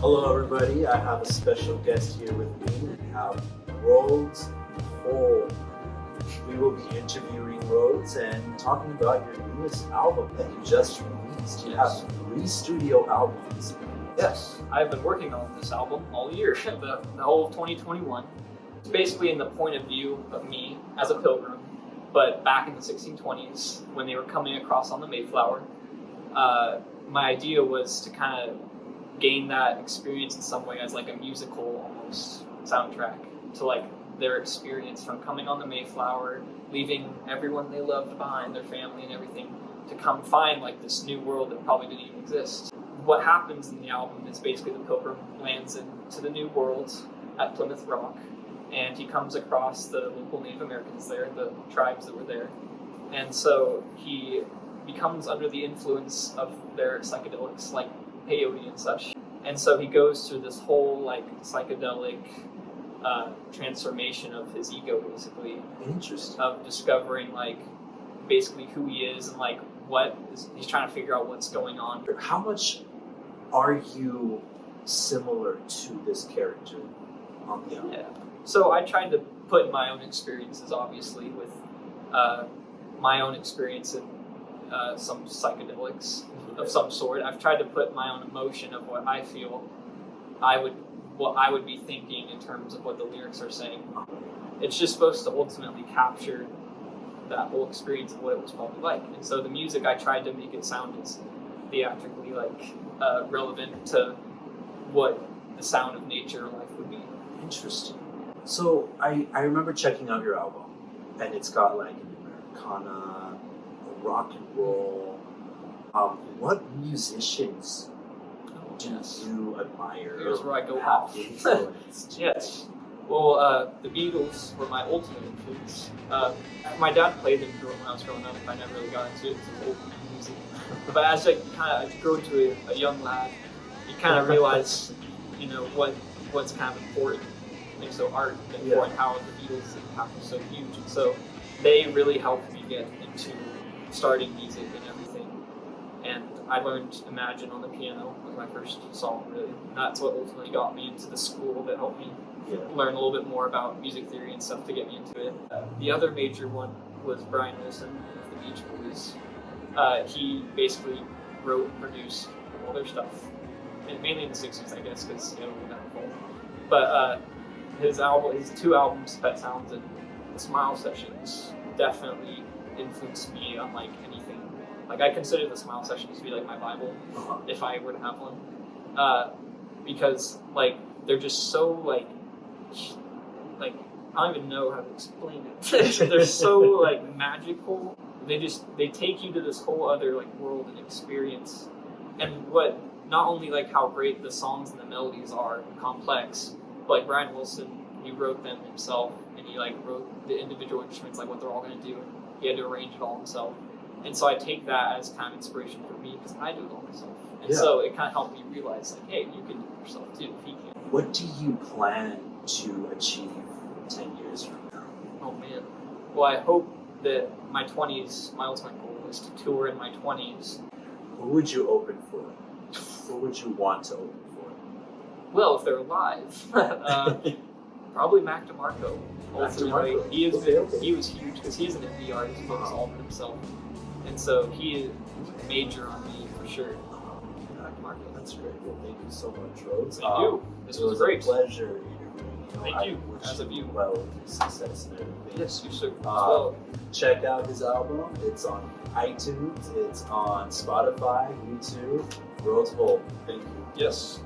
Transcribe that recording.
Hello everybody, I have a special guest here with me. We have Rhodes. We will be interviewing Rhodes and talking about your newest album that you just released. You have 3 studio albums. Yes, I've been working on this album all year, the whole of 2021. It's basically in the point of view of me as a pilgrim, but back in the 1620s when they were coming across on the Mayflower. My idea was to kind of gain that experience in some way as like a musical almost soundtrack to like their experience from coming on the Mayflower, leaving everyone they loved behind, their family and everything, to come find like this new world that probably didn't even exist. What happens in the album is basically the pilgrim lands into the new world at Plymouth Rock, and he comes across the local Native Americans there, the tribes that were there, and so he becomes under the influence of their psychedelics like peyote and such. And so he goes through this whole like psychedelic transformation of his ego, basically. Interesting. Of discovering like basically who he is and like he's trying to figure out what's going on. How much are you similar to this character on the album? Yeah. So I tried to put my own experiences, obviously, with my own experience in some psychedelics of some sort. I've tried to put my own emotion of what I feel what I would be thinking in terms of what the lyrics are saying. It's just supposed to ultimately capture that whole experience of what it was probably like. And so the music, I tried to make it sound as theatrically like relevant to what the sound of nature life would be. Interesting. So I remember checking out your album, and it's got like an Americana, a rock and roll. What musicians do you admire? Here's where I go have off. influenced? Yes. Well, the Beatles were my ultimate influence. My dad played them when I was growing up. I never really got into it until old music. But as I kind of grew into a young lad, you kind of realize, you know, what's kind of important. And so art and how the Beatles' impact was so huge. And so they really helped me get into starting music and everything. And I learned Imagine on the piano was my first song, really. And that's what ultimately got me into the school that helped me learn a little bit more about music theory and stuff to get me into it. The other major one was Brian Wilson of the Beach Boys. He basically wrote and produced all their stuff, and mainly in the 60s, I guess, because we got involved. But his 2 albums, Pet Sounds and the Smile Sessions, definitely influenced me on like anything. Like I consider the Smile Sessions to be like my Bible, if I were to have one, because like they're just so like I don't even know how to explain it. They're so like magical. They take you to this whole other like world and experience, and what not only like how great the songs and the melodies are complex, but like Brian Wilson, he wrote them himself, and he like wrote the individual instruments, like what they're all going to do, and he had to arrange it all himself. And so I take that as kind of inspiration for me because I do it all myself. And so it kind of helped me realize like, hey, you can do it yourself too if he can. What do you plan to achieve 10 years from now? Oh man. Well, I hope that my 20s, my ultimate goal is to tour in my 20s. Who would you open for? Who would you want to open for? Well, if they're alive, probably Mac DeMarco. Ultimately, he was huge because he's an indie artist, he focused all of it himself, and so he is major on me for sure. Mac DeMarco, that's great. Well, thank you so much, Rhodes. Thank you. This was great. A pleasure interviewing you. Thank you. As of you, well, with your success and everything. Yes, you sir. As well. Check out his album. It's on iTunes. It's on Spotify, YouTube. Rhodes Holt. Thank you. Yes.